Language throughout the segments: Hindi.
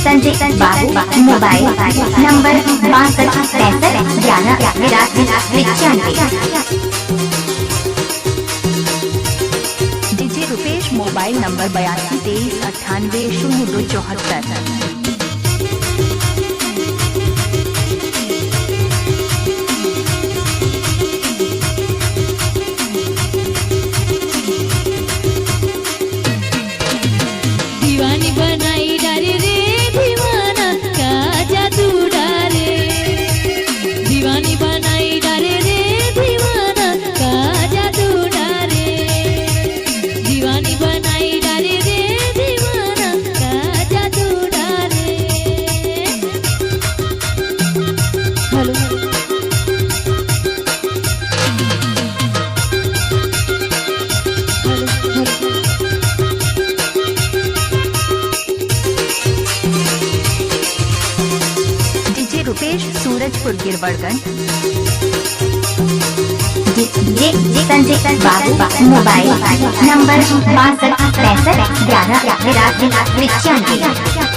Sanjay Babu mobile number 626511 DJ Rupesh mobile number 8223980274। दीवानी बनाई डारे रे दीवाना का जादू डारे, दीवानी बनाई डारे रे दीवाना का जादू डारे, दीवानी बनाई डारे रे दीवाना का जादू डारे। Hello Rupesh Surajpur Girwadganj. Sanjay Babu mobile number 626511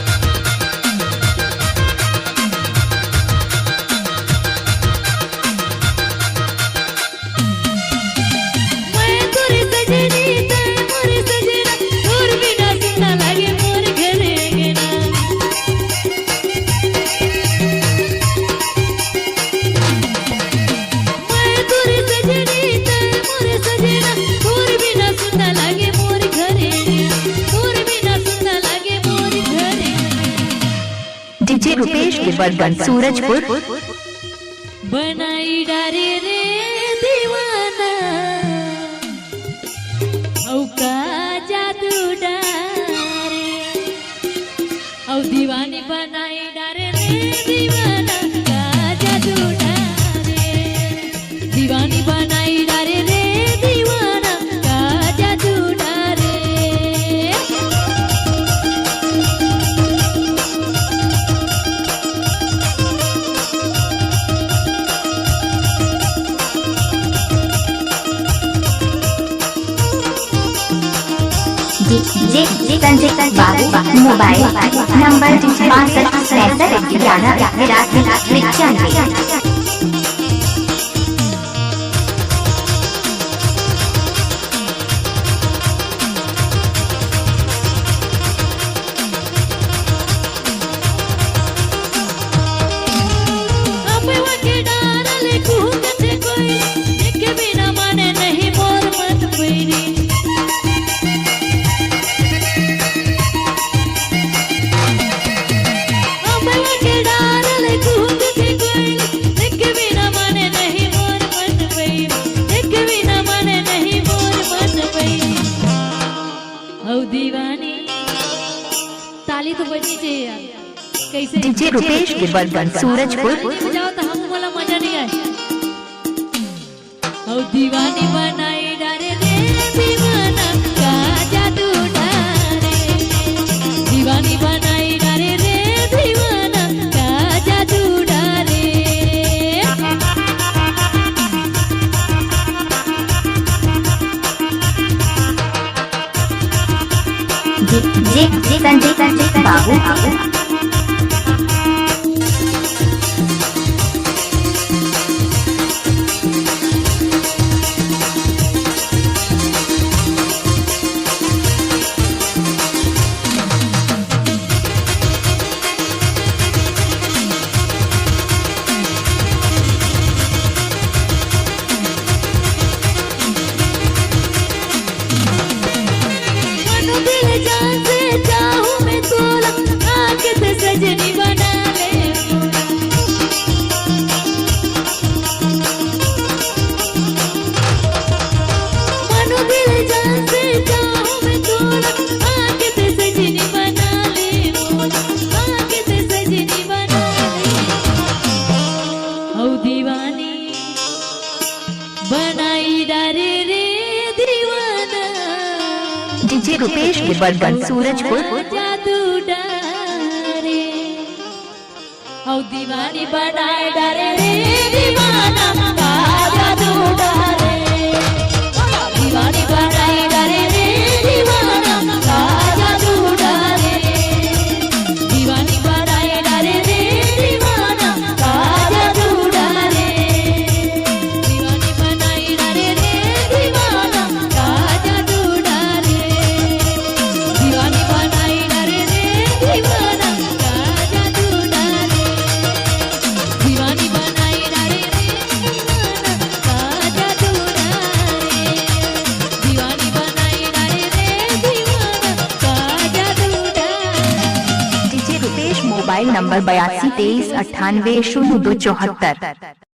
DJ Rupesh Girwadganj Surajpur. बनाई डारे रे दीवाना औ का जादू डारे, औ दीवानी बनाई डारे रे दीवाना का जादू डारे, दीवानी बनाई डारे रे दीवाना का जादू डारे। संजय बाबू मोबाइल नंबर 626511 दीवानी ताली तो बजनी चाहिए यार। कैसे डीजे रुपेश गिरवड़गंज सूरजपुर। जाओ तो हम वाला मजा नहीं आए। औ दीवानी बनाई डारे रे दीवाना का जादू डारे, दीवानी बनाई डारे रे दीवाना का जादू डारे। संजय बाबू सजनी बना ले मनो दिल जान से चाहूं मैं तोरा, आके ते सजनी बना ले मोरा, आके ते सजनी बना ले। औ दीवानी बनाई डारे रे दीवाना, डीजे रुपेश गिरवड़गंज सूरजपुर। जादू डारे औ औ दीवानी बनाए डाले रे दीवाना का जादू डाले दीवानी बनाए डाले रे दीवाना का जादू डाले दीवानी बनाए डाले रे दीवाना का जादू डाले दीवानी बनाए डाले रे दीवाना का जादू डाले दीवानी बनाए डाले रे दीवाना का जादू डाले दीवानी बनाए डाले रे दीवाना का जादू डाले दीवानी बनाए डाले रे दीवाना का जादू डाले डीजे रुपेश मोबाइल नंबर 8223980274।